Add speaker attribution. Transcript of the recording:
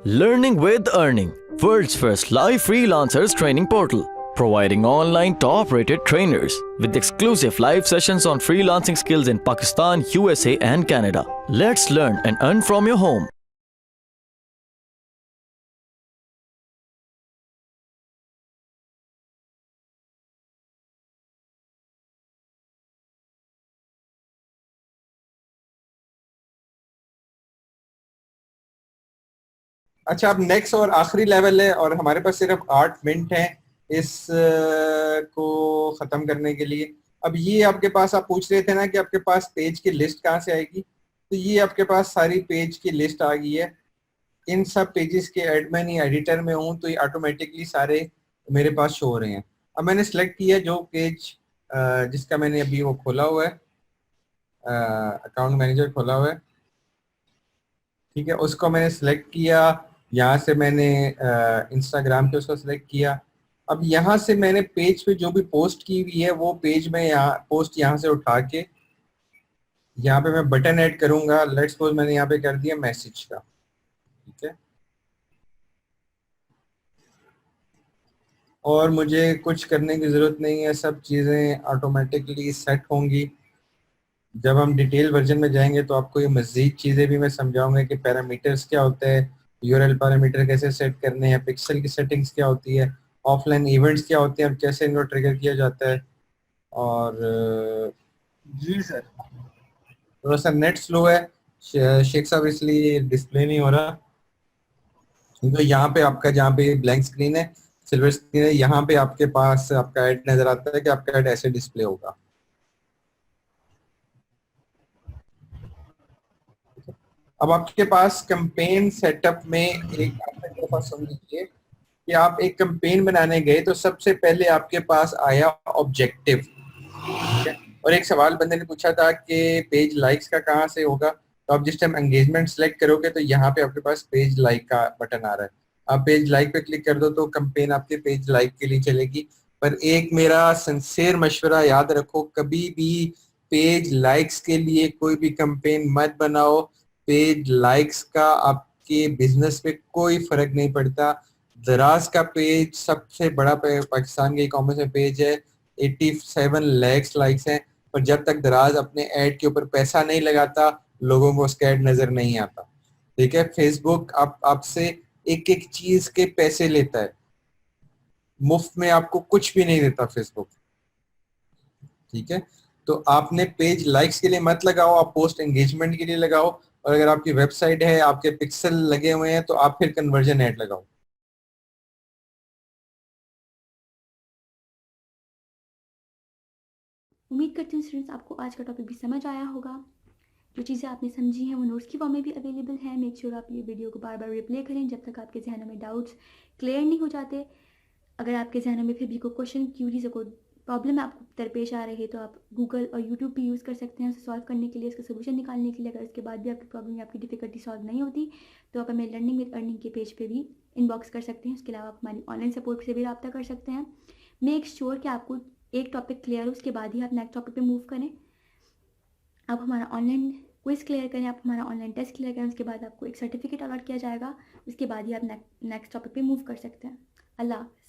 Speaker 1: Learning with Earning, world's first live freelancers training portal, providing online top-rated trainers with exclusive live sessions on freelancing skills in Pakistan, USA and Canada. Let's learn and earn from your home.
Speaker 2: अच्छा, अब next और आखिरी level है और हमारे पास सिर्फ 8 minute हैं इस को ख़त्म करने के लिए। अब ये आपके पास, आप पूछ रहे थे ना कि आपके पास पेज की लिस्ट कहाँ से आएगी, तो ये आपके पास सारी पेज की लिस्ट आ गई है। इन सब पेजेस के एडमिन या एडिटर में हूँ तो ये ऑटोमेटिकली सारे मेरे पास शो हो रहे हैं। अब मैंने सेलेक्ट किया जो पेज जिसका मैंने अभी वो खोला हुआ है, अकाउंट मैनेजर खोला हुआ है, ठीक है, उसको मैंने सेलेक्ट किया। यहाँ से मैंने इंस्टाग्राम पे उसको सिलेक्ट किया। अब यहाँ से मैंने पेज पे जो भी पोस्ट की हुई है वो पेज में यहाँ पोस्ट यहाँ से उठा के यहाँ पे मैं बटन ऐड करूंगा। लेट्स सपोज मैंने यहाँ पे कर दिया मैसेज का, ठीक है, और मुझे कुछ करने की ज़रूरत नहीं है, सब चीज़ें ऑटोमेटिकली सेट होंगी। जब हम डिटेल वर्जन में जाएंगे तो आपको ये मज़ीद चीज़ें भी मैं समझाऊंगा कि पैरामीटर्स क्या होते हैं, यूआरएल पैरामीटर कैसे सेट करने हैं, पिक्सल की सेटिंग्स क्या होती है, ऑफलाइन इवेंट्स क्या होते हैं और कैसे इनको ट्रिगर किया जाता है। और
Speaker 3: जी सर,
Speaker 2: थोड़ा सा नेट स्लो है शेख साहब, इसलिए डिस्प्ले नहीं हो रहा। तो यहाँ पे आपका, जहाँ पे ब्लैंक स्क्रीन है, सिल्वर स्क्रीन है, यहाँ पे आपके पास आपका ऐड नजर आता है कि आपका ऐड ऐसे डिस्प्ले होगा। अब आपके पास कैंपेन सेटअप में एक आपके पास समझ लीजिए कि आप एक कैंपेन बनाने गए तो सबसे पहले आपके पास आया ऑब्जेक्टिव, ठीक है, और एक सवाल बंदे ने पूछा था कि पेज लाइक्स का कहाँ से होगा। तो आप जिस टाइम एंगेजमेंट सेलेक्ट करोगे तो यहाँ पे आपके पास पेज लाइक का बटन आ रहा है, आप पेज लाइक पे क्लिक कर दो तो कैंपेन आपके पेज लाइक के लिए चलेगी। पर एक मेरा सिंसियर मशवरा याद रखो, कभी भी पेज लाइक्स के लिए कोई भी कैंपेन मत बनाओ। पेज लाइक्स का आपके बिजनेस पे कोई फर्क नहीं पड़ता। दराज का पेज सबसे बड़ा पाकिस्तान के ई कॉमर्स में पेज है, 87 लाख लाइक्स हैं, पर जब तक दराज अपने ऐड के ऊपर पैसा नहीं लगाता लोगों को उसका ऐड नजर नहीं आता। ठीक है, फेसबुक आपसे एक एक चीज के पैसे लेता है, मुफ्त में आपको कुछ भी नहीं देता फेसबुक, ठीक है। तो आपने पेज लाइक्स के लिए मत लगाओ, आप पोस्ट एंगेजमेंट के लिए लगाओ, और अगर आपकी वेबसाइट है, आपके पिक्सल लगे हुए हैं, तो आप फिर कन्वर्जन ऐड लगाओ।
Speaker 4: उम्मीद करती हूँ स्टूडेंट्स आपको आज का टॉपिक भी समझ आया होगा। जो चीज़ें आपने समझी हैं वो नोट्स की फॉर्म में भी अवेलेबल है। मेक श्योर आप ये वीडियो को बार बार रिप्ले करें जब तक आपके जहनों में डाउट्स क्लियर नहीं हो जाते। अगर आपके जहनों में फिर भी कोई क्वेश्चन, क्यूरीज, कोई प्रॉब्लम आपको दरपेश आ रही है तो आप गूगल और यूट्यूब भी यूज़ कर सकते हैं उसे सॉल्व करने के लिए, इसका सोल्यूशन निकालने के लिए। अगर इसके बाद भी आपकी प्रॉब्लम या आपकी डिफिकल्टी सॉल्व नहीं होती तो आप हमें लर्निंग विद अर्निंग के पेज पे भी इनबॉक्स कर सकते हैं। उसके अलावा आप हमारी ऑनलाइन सपोर्ट से भी रब्ता कर सकते हैं। मेक श्योर कि आपको एक टॉपिक क्लियर हो, उसके बाद ही आप नेक्स्ट टॉपिक पे मूव करें। आप हमारा ऑनलाइन क्विज क्लियर करें, आप हमारा ऑनलाइन टेस्ट क्लियर करें, उसके बाद आपको एक सर्टिफिकेट अलॉट किया जाएगा। उसके बाद ही आप नेक्स्ट टॉपिक पे मूव कर सकते हैं। अल्लाह हाफ़िज़।